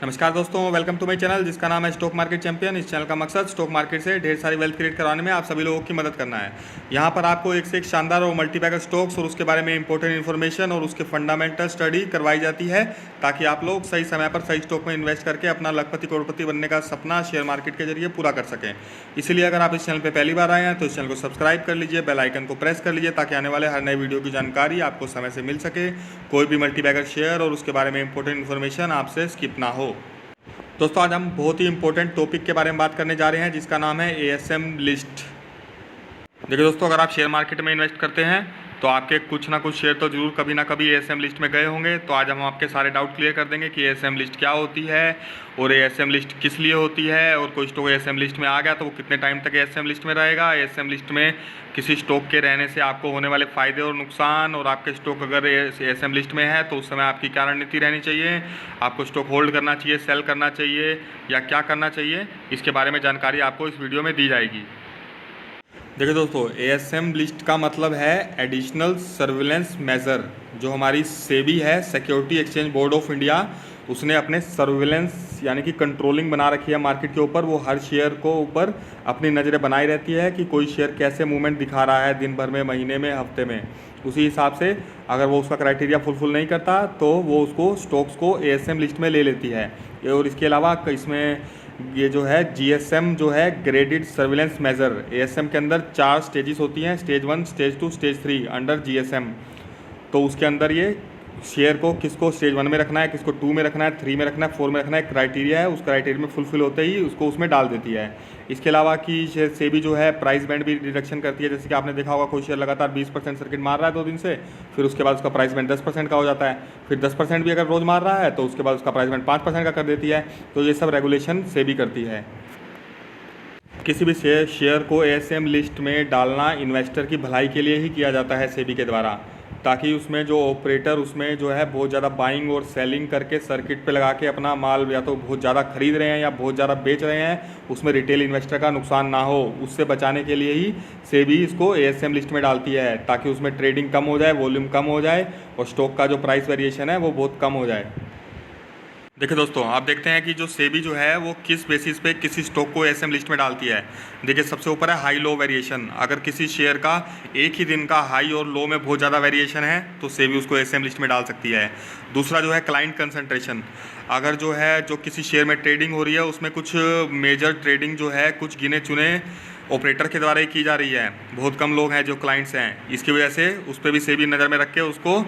नमस्कार दोस्तों, welcome to my channel जिसका नाम है स्टॉक मार्केट चैंपियन। इस चैनल का मकसद स्टॉक मार्केट से ढेर सारी वेल्थ क्रिएट करवाने में आप सभी लोगों की मदद करना है। यहाँ पर आपको एक से एक शानदार और मल्टीबैगर स्टॉक्स और उसके बारे में इंपॉर्टेंट इन्फॉर्मेशन और उसके फंडामेंटल स्टडी करवाई जाती है, ताकि आप लोग सही समय पर सही स्टॉक में इन्वेस्ट करके अपना लखपति करोड़पति बनने का सपना शेयर मार्केट के जरिए पूरा कर सकें। इसलिए अगर आप इस चैनल पर पहली बार आए हैं तो इस चैनल को सब्सक्राइब कर लीजिए, बेल आइकन को प्रेस कर लीजिए, ताकि आने वाले हर नए वीडियो की जानकारी आपको समय से मिल सके। कोई भी मल्टीबैगर शेयर और उसके बारे में इंपॉर्टेंट इन्फॉर्मेशन आपसे स्किप ना हो। दोस्तों, आज हम बहुत ही इंपॉर्टेंट टॉपिक के बारे में बात करने जा रहे हैं, जिसका नाम है एएसएम लिस्ट। देखिए दोस्तों, अगर आप शेयर मार्केट में इन्वेस्ट करते हैं तो आपके कुछ ना कुछ शेयर तो जरूर कभी ना कभी एएसएम लिस्ट में गए होंगे। तो आज हम आपके सारे डाउट क्लियर कर देंगे कि एएसएम लिस्ट क्या होती है और एएसएम लिस्ट किस लिए होती है, और कोई स्टॉक एएसएम लिस्ट में आ गया तो वो कितने टाइम तक एएसएम लिस्ट में रहेगा, एएसएम लिस्ट में किसी स्टॉक के रहने से आपको होने वाले फ़ायदे और नुकसान, और आपके स्टॉक अगर एएसएम लिस्ट में है तो उस समय आपकी क्या रणनीति रहनी चाहिए, आपको स्टॉक होल्ड करना चाहिए, सेल करना चाहिए या क्या करना चाहिए, इसके बारे में जानकारी आपको इस वीडियो में दी जाएगी। देखिए दोस्तों, एएसएम लिस्ट का मतलब है एडिशनल सर्विलेंस मेजर। जो हमारी सेबी है, security exchange board of India, उसने अपने सर्विलेंस यानी कि कंट्रोलिंग बना रखी है मार्केट के ऊपर। वो हर शेयर को ऊपर अपनी नज़रें बनाई रहती है कि कोई शेयर कैसे मूवमेंट दिखा रहा है दिन भर में, महीने में, हफ्ते में। उसी हिसाब से अगर वो उसका क्राइटेरिया फुलफिल नहीं करता तो वो उसको स्टॉक्स को एएसएम लिस्ट में ले लेती है। और इसके अलावा इसमें ये जो है जीएसएम जो है ग्रेडेड सर्विलेंस मेजर, एएसएम के अंदर 4 स्टेजेस होती हैं, stage 1, stage 2, stage 3 under GSM. तो उसके अंदर ये शेयर को किसको स्टेज 1 में रखना है, किसको 2 में रखना है, 3 में रखना है, 4 में रखना है, क्राइटेरिया है। उस क्राइटेरिया में फुलफिल होते ही उसको उसमें डाल देती है। इसके अलावा कि सेबी जो है प्राइस बैंड भी डिडक्शन करती है। जैसे कि आपने देखा होगा, कोई शेयर लगातार 20% सर्किट मार रहा है 2 दिन से, फिर उसके बाद उसका प्राइस बैंड 10% का हो जाता है। फिर 10% भी अगर रोज़ मार रहा है तो उसके बाद उसका प्राइस बैंड 5% का कर देती है। तो ये सब रेगुलेशन सेबी करती है। किसी भी शेयर को एएसएम लिस्ट में डालना इन्वेस्टर की भलाई के लिए ही किया जाता है सेबी के द्वारा, ताकि उसमें जो ऑपरेटर उसमें जो है बहुत ज़्यादा बाइंग और सेलिंग करके सर्किट पे लगा के अपना माल या तो बहुत ज़्यादा खरीद रहे हैं या बहुत ज़्यादा बेच रहे हैं, उसमें रिटेल इन्वेस्टर का नुकसान ना हो, उससे बचाने के लिए ही सेबी इसको एएसएम लिस्ट में डालती है, ताकि उसमें ट्रेडिंग कम हो जाए, वॉल्यूम कम हो जाए और स्टॉक का जो प्राइस वेरिएशन है वो बहुत कम हो जाए। देखिए दोस्तों, आप देखते हैं कि जो सेबी जो है वो किस बेसिस पे किसी स्टॉक को एएसएम लिस्ट में डालती है। देखिए, सबसे ऊपर है हाई लो वेरिएशन। अगर किसी शेयर का एक ही दिन का हाई और लो में बहुत ज़्यादा वेरिएशन है तो सेबी उसको एएसएम लिस्ट में डाल सकती है। दूसरा जो है क्लाइंट कंसंट्रेशन। अगर जो किसी शेयर में ट्रेडिंग हो रही है उसमें कुछ मेजर ट्रेडिंग जो है कुछ गिने चुने ऑपरेटर के द्वारा ही की जा रही है, बहुत कम लोग हैं जो क्लाइंट्स हैं, इसकी वजह से उस पर भी सेबी नज़र में रख के उसको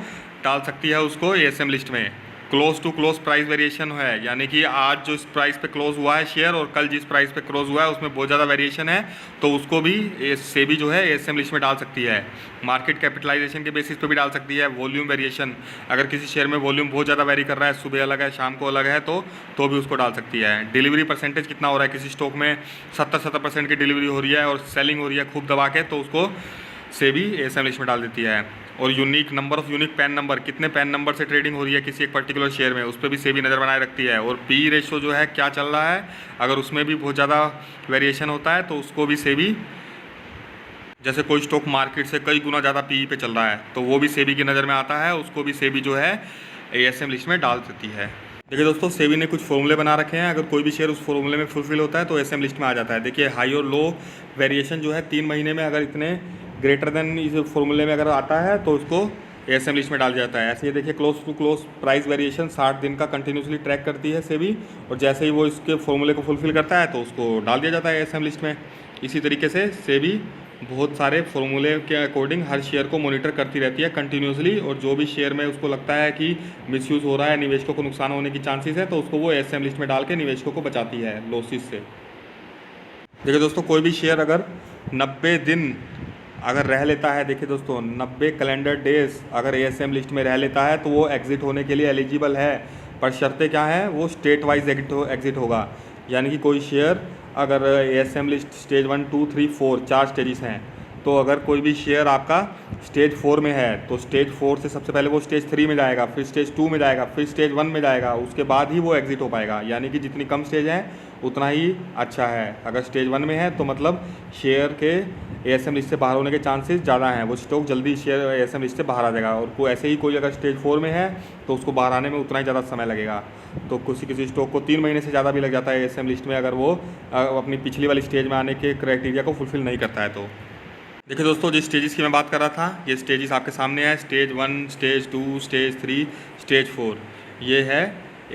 डाल सकती है उसको एएसएम लिस्ट में। Close to close price variation है, यानी कि आज जो इस प्राइस पे क्लोज हुआ है शेयर और कल जिस प्राइस पे क्लोज हुआ है उसमें बहुत ज़्यादा वेरिएशन है, तो उसको भी सेबी जो है एएसएम लिस्ट में डाल सकती है। मार्केट कैपिटलाइजेशन के बेसिस पे भी डाल सकती है। वॉल्यूम वेरिएशन, अगर किसी शेयर में वॉल्यूम बहुत ज़्यादा वेरी कर रहा है, सुबह अलग है शाम को अलग है, तो भी उसको डाल सकती है। डिलीवरी परसेंटेज कितना हो रहा है, किसी स्टॉक में 70% की डिलीवरी हो रही है और सेलिंग हो रही है खूब दबा के, तो उसको सेबी एएसएम लिस्ट में डाल देती है। और unique number of unique pan number, कितने पैन नंबर से ट्रेडिंग हो रही है किसी एक पर्टिकुलर शेयर में, उस पर भी सेबी नज़र बनाए रखती है। और पी रेशो जो है क्या चल रहा है, अगर उसमें भी बहुत ज़्यादा वेरिएशन होता है तो उसको भी सेबी, जैसे कोई स्टॉक मार्केट से कई गुना ज़्यादा पी पे चल रहा है तो वो भी सेबी की नज़र में आता है, उसको भी सेबी जो है एएसएम लिस्ट में डाल देती है। देखिए दोस्तों, सेबी ने कुछ फॉर्मूले बना रखे हैं। अगर कोई भी शेयर उस फॉर्मूले में फुलफिल होता है तो एएसएम लिस्ट में आ जाता है। देखिए, हाई और लो वेरिएशन जो है 3 महीने में अगर इतने ग्रेटर देन इस फॉर्मूले में अगर आता है तो उसको एएसएम लिस्ट में डाल जाता है। ऐसे ये देखिए, close to close price variation 60 दिन का कंटिन्यूसली ट्रैक करती है सेबी, और जैसे ही वो इसके फॉर्मूले को फुलफिल करता है तो उसको डाल दिया जाता है एएसएम लिस्ट में। इसी तरीके से सेबी बहुत सारे फॉर्मूले के अकॉर्डिंग हर शेयर को मॉनिटर करती रहती है कंटिन्यूसली, और जो भी शेयर में उसको लगता है कि मिसयूज़ हो रहा है, निवेशकों को नुकसान होने की चांसेस है, तो उसको वो एएसएम लिस्ट में डाल के निवेशकों को बचाती है लॉसेस से। देखिए दोस्तों, कोई भी शेयर अगर 90 दिन अगर रह लेता है, देखिए दोस्तों 90 कैलेंडर डेज अगर एएसएम लिस्ट में रह लेता है तो वो एग्ज़िट होने के लिए एलिजिबल है। पर शर्तें क्या हैं, वो स्टेट वाइज एग्ज़िट होगा। यानी कि कोई शेयर अगर एएसएम लिस्ट स्टेज 1, 2, 3, 4 4 स्टेजेस हैं, तो अगर कोई भी शेयर आपका स्टेज 4 में है तो स्टेज 4 से सबसे पहले वो स्टेज 3 में जाएगा, फिर स्टेज 2 में जाएगा, फिर स्टेज 1 में जाएगा, उसके बाद ही वो एग्ज़िट हो पाएगा। यानी कि जितनी कम स्टेज है उतना ही अच्छा है। अगर स्टेज 1 में है तो मतलब शेयर के ASM लिस्ट से बाहर होने के चांसेस ज़्यादा हैं, वो स्टॉक जल्दी शेयर ASM लिस्ट से बाहर आ जाएगा। और ऐसे ही कोई अगर स्टेज 4 में है तो उसको बाहर आने में उतना ही ज़्यादा समय लगेगा। तो किसी स्टॉक को 3 महीने से ज़्यादा भी लग जाता है ASM लिस्ट में, अगर वो अपनी पिछली वाली स्टेज में आने के क्राइटेरिया को फुलफिल नहीं करता है। तो देखिए दोस्तों, जिस स्टेजेस की मैं बात कर रहा था, ये स्टेजेस आपके सामने है। स्टेज 1, स्टेज 2, स्टेज 3, स्टेज 4, ये है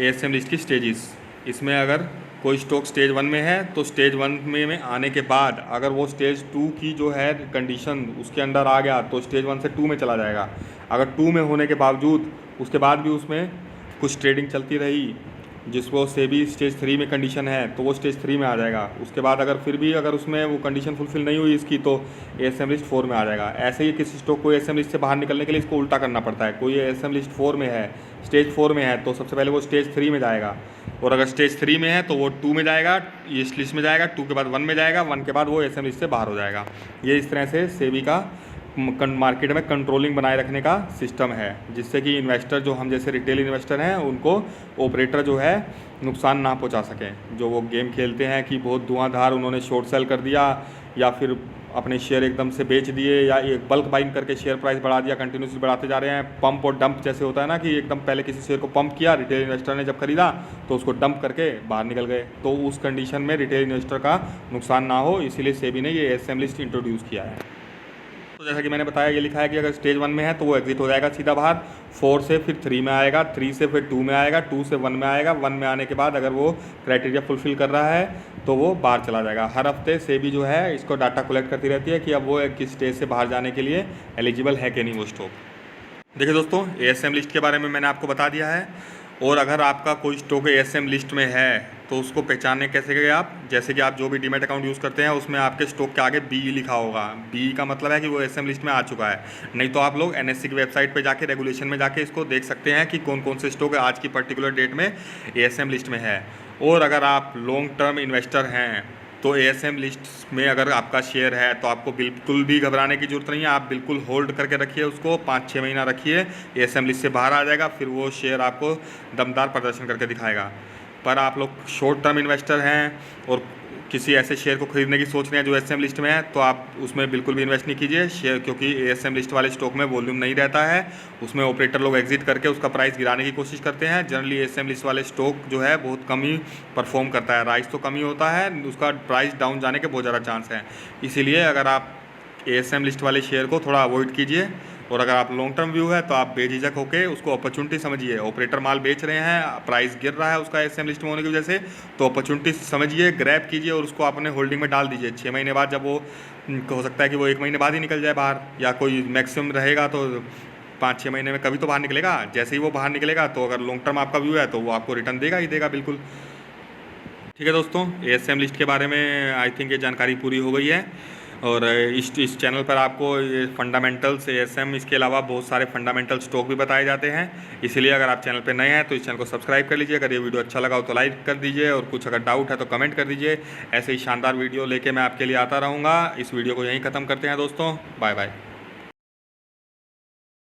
ASM लिस्ट की स्टेजेस। इसमें अगर कोई स्टॉक स्टेज 1 में है तो स्टेज 1 में आने के बाद अगर वो स्टेज 2 की जो है कंडीशन उसके अंडर आ गया तो स्टेज 1 से 2 में चला जाएगा। अगर 2 में होने के बावजूद उसके बाद भी उसमें कुछ ट्रेडिंग चलती रही जिसको सेबी स्टेज 3 में कंडीशन है तो वो स्टेज 3 में आ जाएगा। उसके बाद अगर फिर भी अगर उसमें वो कंडीशन फुलफिल नहीं हुई इसकी तो ASM लिस्ट 4 में आ जाएगा। ऐसे ही किसी स्टॉक को ASM लिस्ट से बाहर निकलने के लिए इसको उल्टा करना पड़ता है। कोई ASM लिस्ट 4 में है, स्टेज 4 में है, तो सबसे पहले वो स्टेज 3 में जाएगा, और अगर स्टेज 3 में है तो वो 2 में जाएगा, इस लिस्ट में जाएगा, 2 के बाद 1 में जाएगा, 1 के बाद वो ASM लिस्ट से बाहर हो जाएगा। ये इस तरह से सेबी का मार्केट में कंट्रोलिंग बनाए रखने का सिस्टम है, जिससे कि इन्वेस्टर जो हम जैसे रिटेल इन्वेस्टर हैं उनको ऑपरेटर जो है नुकसान ना पहुंचा सकें। जो वो गेम खेलते हैं कि बहुत धुआंधार उन्होंने शॉर्ट सेल कर दिया या फिर अपने शेयर एकदम से बेच दिए या एक बल्क बाइंग करके शेयर प्राइस बढ़ा दिया, कंटिन्यूसली बढ़ाते जा रहे हैं। पंप और डंप जैसे होता है ना कि एकदम पहले किसी शेयर को पंप किया, रिटेल इन्वेस्टर ने जब खरीदा तो उसको डंप करके बाहर निकल गए, तो उस कंडीशन में रिटेल इन्वेस्टर का नुकसान ना हो, इसीलिए सेबी ने ये ASM लिस्ट इंट्रोड्यूस किया है। तो जैसा कि मैंने बताया, ये लिखा है कि अगर स्टेज 1 में है तो वो एग्जिट हो जाएगा सीधा बाहर, 4 से फिर 3 में आएगा, 3 से फिर 2 में आएगा, 2 से 1 में आएगा, 1 में आने के बाद अगर वो क्राइटेरिया फुलफिल कर रहा है तो वो बाहर चला जाएगा। हर हफ्ते सेबी जो है इसको डाटा कलेक्ट करती रहती है कि अब वो किस स्टेज से बाहर जाने के लिए एलिजिबल है कि नहीं वो स्टॉक। देखिए दोस्तों, ASM लिस्ट के बारे में मैंने आपको बता दिया है, और अगर आपका कोई स्टॉक ASM लिस्ट में है तो उसको पहचानने कैसे गए आप, जैसे कि आप जो भी डीमैट अकाउंट यूज़ करते हैं उसमें आपके स्टॉक के आगे B लिखा होगा। B का मतलब है कि वो ASM लिस्ट में आ चुका है। नहीं तो आप लोग NSE की वेबसाइट पे जाके रेगुलेशन में जाके इसको देख सकते हैं कि कौन कौन से स्टॉक आज की पर्टिकुलर डेट में ASM लिस्ट में है। और अगर आप लॉन्ग टर्म इन्वेस्टर हैं तो ASM लिस्ट में अगर आपका शेयर है तो आपको बिल्कुल भी घबराने की ज़रूरत नहीं है। आप बिल्कुल होल्ड करके रखिए उसको, 5-6 महीना रखिए, ASM लिस्ट से बाहर आ जाएगा, फिर वो शेयर आपको दमदार प्रदर्शन करके दिखाएगा। पर आप लोग शॉर्ट टर्म इन्वेस्टर हैं और किसी ऐसे शेयर को खरीदने की सोच रहे हैं जो ASM लिस्ट में है तो आप उसमें बिल्कुल भी इन्वेस्ट नहीं कीजिए शेयर, क्योंकि ASM लिस्ट वाले स्टॉक में वॉल्यूम नहीं रहता है। उसमें ऑपरेटर लोग एग्जिट करके उसका प्राइस गिराने की कोशिश करते हैं। जनरली ASM लिस्ट वाले स्टॉक जो है बहुत कम ही परफॉर्म करता है, राइज तो कम ही होता है, उसका प्राइस डाउन जाने के बहुत ज़्यादा चांस हैं। इसीलिए अगर आप ASM लिस्ट वाले शेयर को थोड़ा अवॉइड कीजिए, और अगर आप लॉन्ग टर्म व्यू है तो आप बेझिझक होकर उसको अपॉर्चुनिटी समझिए। ऑपरेटर माल बेच रहे हैं, प्राइस गिर रहा है उसका ASM लिस्ट में होने की वजह से, तो अपॉर्चुनिटी समझिए, ग्रैब कीजिए और उसको अपने होल्डिंग में डाल दीजिए। 6 महीने बाद जब वो हो सकता है कि वो 1 महीने बाद ही निकल जाए बाहर, या कोई मैक्सिमम रहेगा तो 5-6 महीने में कभी तो बाहर निकलेगा। जैसे ही वो बाहर निकलेगा तो अगर लॉन्ग टर्म आपका व्यू है तो वो आपको रिटर्न देगा ही देगा बिल्कुल। ठीक है दोस्तों, ASM लिस्ट के बारे में आई थिंक ये जानकारी पूरी हो गई है। और इस चैनल पर आपको ये फंडामेंटल्स ASM इसके अलावा बहुत सारे फंडामेंटल स्टॉक भी बताए जाते हैं। इसीलिए अगर आप चैनल पर नए हैं तो इस चैनल को सब्सक्राइब कर लीजिए। अगर ये वीडियो अच्छा लगा हो तो लाइक कर दीजिए, और कुछ अगर डाउट है तो कमेंट कर दीजिए। ऐसे ही शानदार वीडियो लेके मैं आपके लिए आता रहूँगा। इस वीडियो को यहीं ख़त्म करते हैं दोस्तों, बाय बाय।